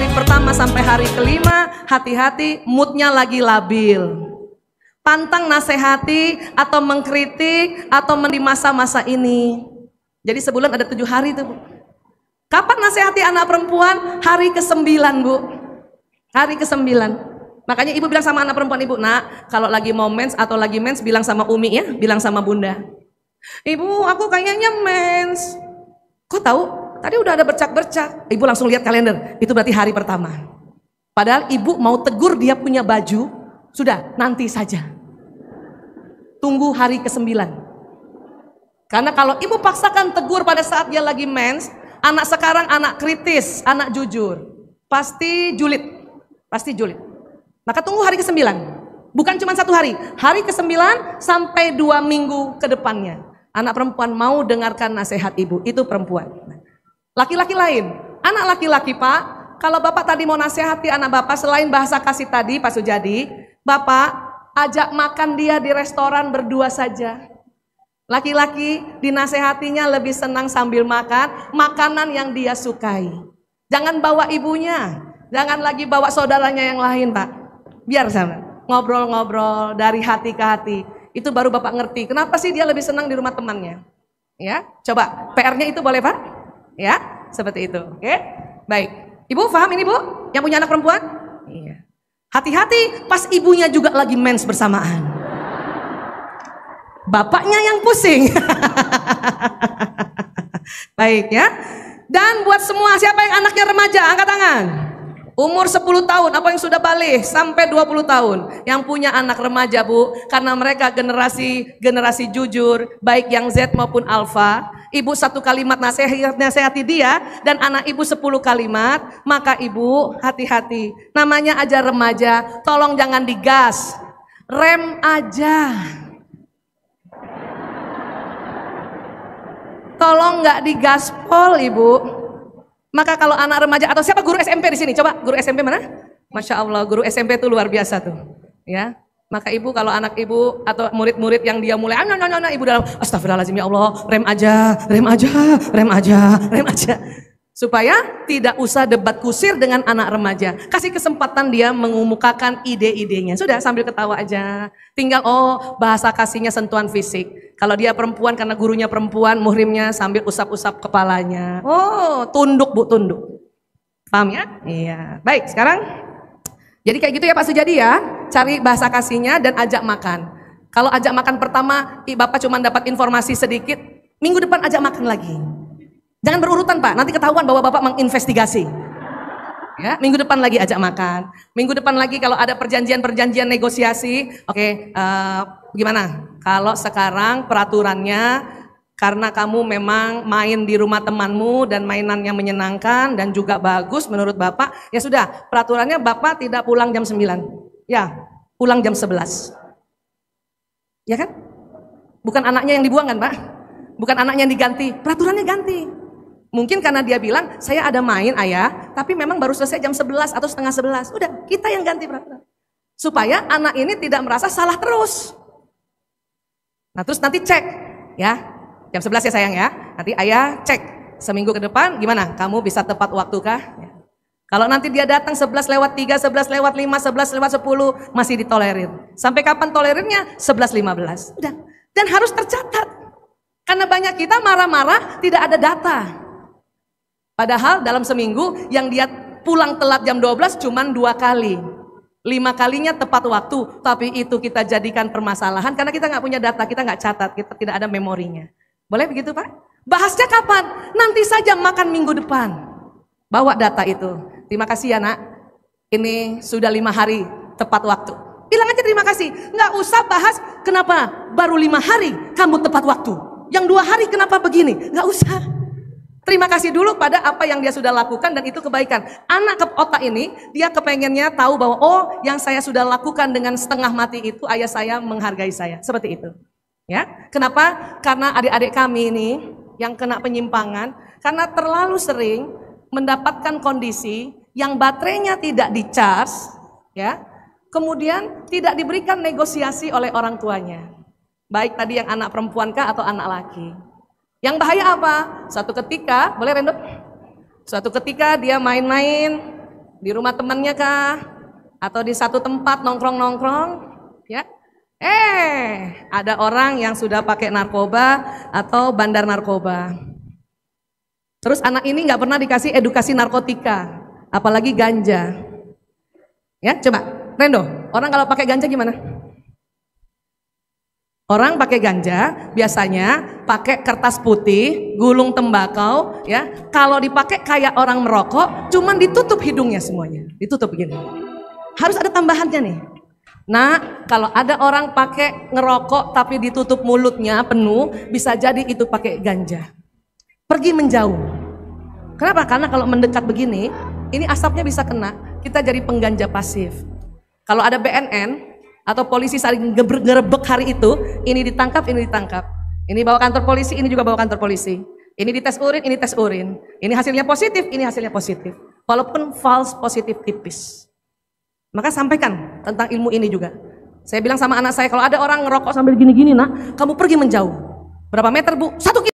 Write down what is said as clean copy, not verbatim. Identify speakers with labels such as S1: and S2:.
S1: hari pertama sampai hari kelima, hati-hati moodnya lagi labil. Pantang nasihati atau mengkritik atau di masa-masa ini. Jadi sebulan ada 7 hari tuh, Bu. Kapan nasihati anak perempuan? Hari ke-9, Bu. Hari ke-9. Makanya ibu bilang sama anak perempuan ibu, nak, kalau lagi mau mens atau lagi mens bilang sama Umi ya, bilang sama bunda. Ibu, aku kayaknya mens. Kok tahu? Tadi udah ada bercak-bercak. Ibu langsung lihat kalender, itu berarti hari pertama. Padahal ibu mau tegur dia punya baju, sudah, nanti saja. Tunggu hari ke-9. Karena kalau ibu paksakan tegur pada saat dia lagi mens, anak sekarang anak kritis, anak jujur. Pasti julid. Pasti julid. Maka tunggu hari ke-9. Bukan cuma 1 hari. Hari ke-9 sampai 2 minggu ke depannya. Anak perempuan mau dengarkan nasihat ibu, itu perempuan. Laki-laki lain, anak laki-laki Pak, kalau Bapak tadi mau nasihati anak Bapak selain bahasa kasih tadi Pak Sujadi, Bapak ajak makan dia di restoran berdua saja. Laki-laki dinasehatinya lebih senang sambil makan makanan yang dia sukai. Jangan bawa ibunya, jangan lagi bawa saudaranya yang lain Pak. Biar sama, ngobrol-ngobrol dari hati ke hati. Itu baru Bapak ngerti, kenapa sih dia lebih senang di rumah temannya. Ya, coba PR-nya itu boleh Pak? Ya, seperti itu. Oke, baik. Ibu paham ini Bu? Yang punya anak perempuan? Iya. Hati-hati pas ibunya juga lagi mens bersamaan. Bapaknya yang pusing. Baik ya. Dan buat semua siapa yang anaknya remaja, angkat tangan. Umur 10 tahun, apa yang sudah balik sampai 20 tahun. Yang punya anak remaja Bu, karena mereka generasi jujur, baik yang Z maupun Alpha. Ibu 1 kalimat nasihati dia dan anak ibu 10 kalimat, maka ibu hati-hati. Namanya aja remaja, tolong jangan digas, rem aja. Tolong nggak digaspol ibu. Maka kalau anak remaja atau siapa guru SMP di sini? Coba guru SMP mana? Masya Allah, guru SMP itu luar biasa tuh. Ya. Maka ibu kalau anak ibu atau murid-murid yang dia mulai ibu dalam astagfirullahaladzim ya Allah, rem aja, rem aja, rem aja, rem aja. Supaya tidak usah debat kusir dengan anak remaja. Kasih kesempatan dia mengemukakan ide-idenya. Sudah sambil ketawa aja. Tinggal bahasa kasihnya sentuhan fisik. Kalau dia perempuan karena gurunya perempuan, muhrimnya sambil usap-usap kepalanya. Tunduk Bu, tunduk. Paham ya? Iya. Baik, sekarang jadi kayak gitu ya Pak Sujadi ya. Cari bahasa kasihnya dan ajak makan. Kalau ajak makan pertama, Bapak cuma dapat informasi sedikit, minggu depan ajak makan lagi. Jangan berurutan Pak, nanti ketahuan bahwa Bapak menginvestigasi. Ya, minggu depan lagi ajak makan. Minggu depan lagi kalau ada perjanjian negosiasi, oke, gimana? Kalau sekarang peraturannya karena kamu memang main di rumah temanmu dan mainannya menyenangkan dan juga bagus menurut Bapak, ya sudah, peraturannya Bapak tidak pulang jam 9. Ya, pulang jam 11. Ya kan? Bukan anaknya yang dibuang kan Pak? Bukan anaknya yang diganti, peraturannya ganti. Mungkin karena dia bilang, saya ada main ayah, tapi memang baru selesai jam 11 atau setengah 11. Udah, kita yang ganti peraturan. Supaya anak ini tidak merasa salah terus. Nah terus nanti cek, ya, jam 11 ya sayang ya. Nanti ayah cek, seminggu ke depan gimana? Kamu bisa tepat waktu kah? Ya. Kalau nanti dia datang 11:03, 11:05, 11:10 masih ditolerir. Sampai kapan tolerirnya? 11:15. Udah. Dan harus tercatat. Karena banyak kita marah-marah tidak ada data. Padahal dalam seminggu yang dia pulang telat jam 12 cuman 2 kali. 5 kalinya tepat waktu, tapi itu kita jadikan permasalahan karena kita nggak punya data, kita nggak catat, kita tidak ada memorinya. Boleh begitu Pak? Bahasnya kapan? Nanti saja makan minggu depan. Bawa data itu. Terima kasih ya nak, ini sudah 5 hari tepat waktu. Bilang aja terima kasih, nggak usah bahas kenapa baru 5 hari kamu tepat waktu. Yang 2 hari kenapa begini? Nggak usah. Terima kasih dulu pada apa yang dia sudah lakukan dan itu kebaikan. Anak ke otak ini, dia kepengennya tahu bahwa yang saya sudah lakukan dengan setengah mati itu ayah saya menghargai saya. Seperti itu. Ya, kenapa? Karena adik-adik kami ini yang kena penyimpangan karena terlalu sering mendapatkan kondisi yang baterainya tidak di-charge, ya. Kemudian tidak diberikan negosiasi oleh orang tuanya. Baik tadi yang anak perempuan kah atau anak laki. Yang bahaya apa? Suatu ketika, boleh Rendo? Suatu ketika dia main-main, Di rumah temannya kah? Atau di satu tempat nongkrong-nongkrong? Ya. Ada orang yang sudah pakai narkoba atau bandar narkoba. Terus anak ini nggak pernah dikasih edukasi narkotika, apalagi ganja. Ya, coba, Rendo, orang kalau pakai ganja gimana? Orang pakai ganja biasanya pakai kertas putih, gulung tembakau, ya. Kalau dipakai kayak orang merokok, cuman ditutup hidungnya semuanya, ditutup begini. Harus ada tambahannya nih. Nah, kalau ada orang pakai ngerokok tapi ditutup mulutnya penuh, bisa jadi itu pakai ganja. Pergi menjauh. Kenapa? Karena kalau mendekat begini, ini asapnya bisa kena, kita jadi pengganja pasif. Kalau ada BNN atau polisi saling ngerebek hari itu, ini ditangkap, ini ditangkap. Ini bawa kantor polisi, ini juga bawa kantor polisi. Ini dites urin, ini tes urin. Ini hasilnya positif, ini hasilnya positif. Walaupun false positif tipis. Maka sampaikan tentang ilmu ini juga. Saya bilang sama anak saya, kalau ada orang ngerokok sambil gini-gini nak, kamu pergi menjauh. Berapa meter bu? 1